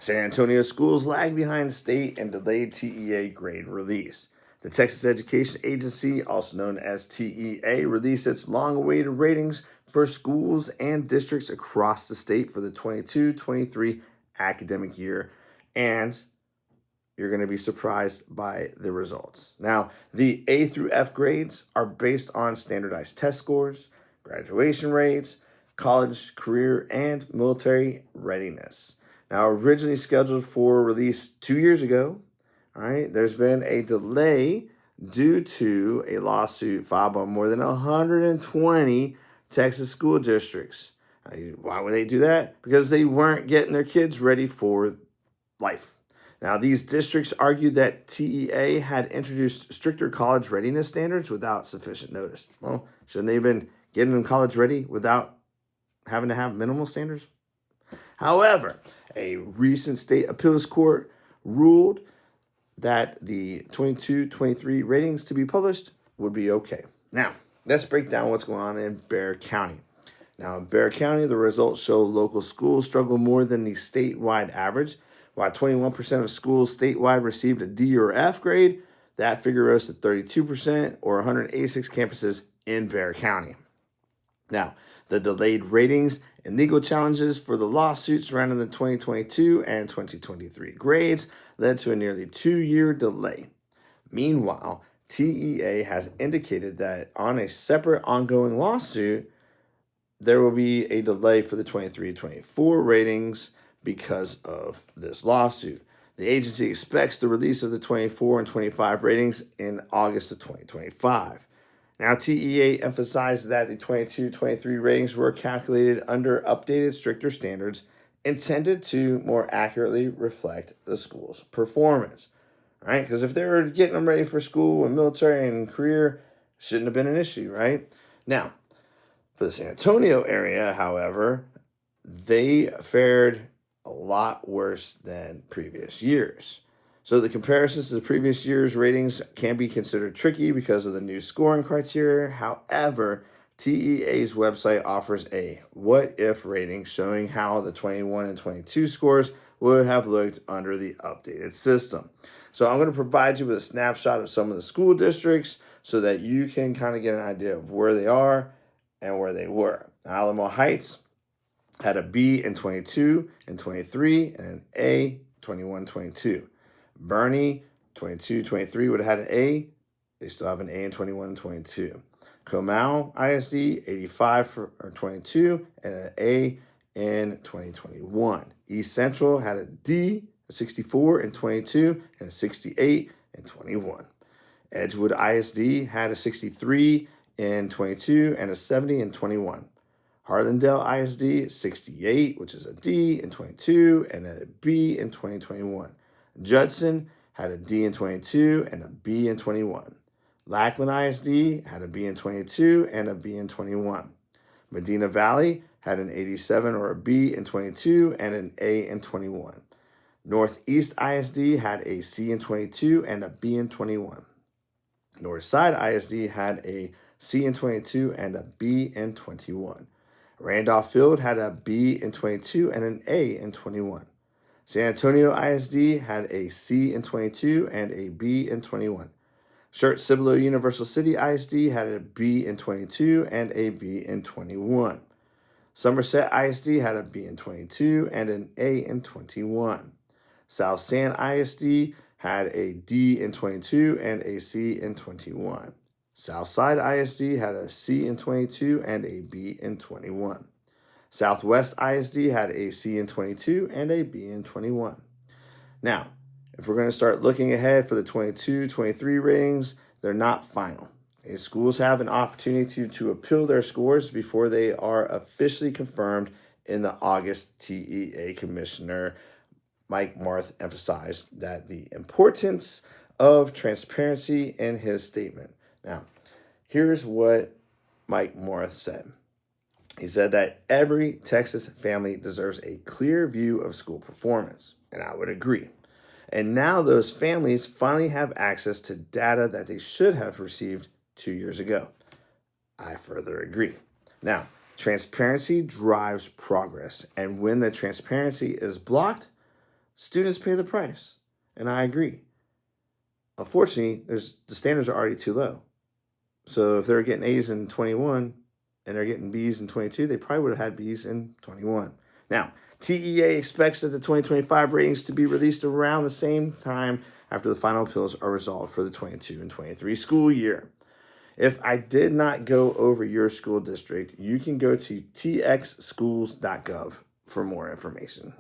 San Antonio schools lag behind state and delayed TEA grade release. The Texas Education Agency, also known as TEA, released its long-awaited ratings for schools and districts across the state for the 22-23 academic year, and you're going to be surprised by the results. Now, the A through F grades are based on standardized test scores, graduation rates, college, career, and military readiness. Now, originally scheduled for release 2 years ago, all right, there's been a delay due to a lawsuit filed by more than 120 Texas school districts. Why would they do that? Because they weren't getting their kids ready for life. Now, these districts argued that TEA had introduced stricter college readiness standards without sufficient notice. Well, shouldn't they have been getting them college ready without having to have minimal standards? However, a recent state appeals court ruled that the 22-23 ratings to be published would be okay. Now, let's break down what's going on in Bexar County. Now, in Bexar County, the results show local schools struggle more than the statewide average. While 21% of schools statewide received a D or F grade, that figure rose to 32%, or 186 campuses in Bexar County. Now, the delayed ratings and legal challenges for the lawsuits surrounding the 2022 and 2023 grades led to a nearly 2-year delay. Meanwhile, TEA has indicated that on a separate ongoing lawsuit, there will be a delay for the 23-24 ratings because of this lawsuit. The agency expects the release of the 24 and 25 ratings in August of 2025. Now, TEA emphasized that the 22-23 ratings were calculated under updated, stricter standards intended to more accurately reflect the school's performance. All right, because if they were getting them ready for school and military and career, shouldn't have been an issue, right? Now, for the San Antonio area, however, they fared a lot worse than previous years. So the comparisons to the previous year's ratings can be considered tricky because of the new scoring criteria. However, TEA's website offers a what-if rating showing how the 21 and 22 scores would have looked under the updated system. So I'm going to provide you with a snapshot of some of the school districts so that you can kind of get an idea of where they are and where they were. Alamo Heights had a B in 22 and 23 and an A 21-22. Bernie 22-23 would have had an A. They still have an A in 21 and 22. Comal ISD 85 for 22 and an A in 2021. East Central had a D, a 64 in 22 and a 68 in 21. Edgewood ISD had a 63 in 22 and a 70 in 21. Harlandale ISD 68, which is a D in 22 and a B in 2021. Judson had a D in 22 and a B in 21. Lackland ISD had a B in 22 and a B in 21. Medina Valley had an 87 or a B in 22 and an A in 21. Northeast ISD had a C in 22 and a B in 21. Northside ISD had a C in 22 and a B in 21. Randolph Field had a B in 22 and an A in 21. San Antonio ISD had a C in 22 and a B in 21. Schertz-Cibolo Universal City ISD had a B in 22 and a B in 21. Somerset ISD had a B in 22 and an A in 21. South San ISD had a D in 22 and a C in 21. Southside ISD had a C in 22 and a B in 21. Southwest ISD had a C in 22 and a B in 21. Now, if we're going to start looking ahead for the 22-23 ratings, they're not final. Schools have an opportunity to appeal their scores before they are officially confirmed in the August TEA Commissioner Mike Marth emphasized that the importance of transparency in his statement. Now, here's what Mike Marth said. He said that every Texas family deserves a clear view of school performance, and I would agree. And now those families finally have access to data that they should have received 2 years ago. I further agree. Now, transparency drives progress, and when the transparency is blocked, students pay the price. And I agree. Unfortunately, the standards are already too low. So if they're getting A's in 21 and they're getting B's in 22, they probably would have had B's in 21. Now, TEA expects that the 2025 ratings to be released around the same time after the final appeals are resolved for the 22 and 23 school year. If I did not go over your school district, you can go to txschools.gov for more information.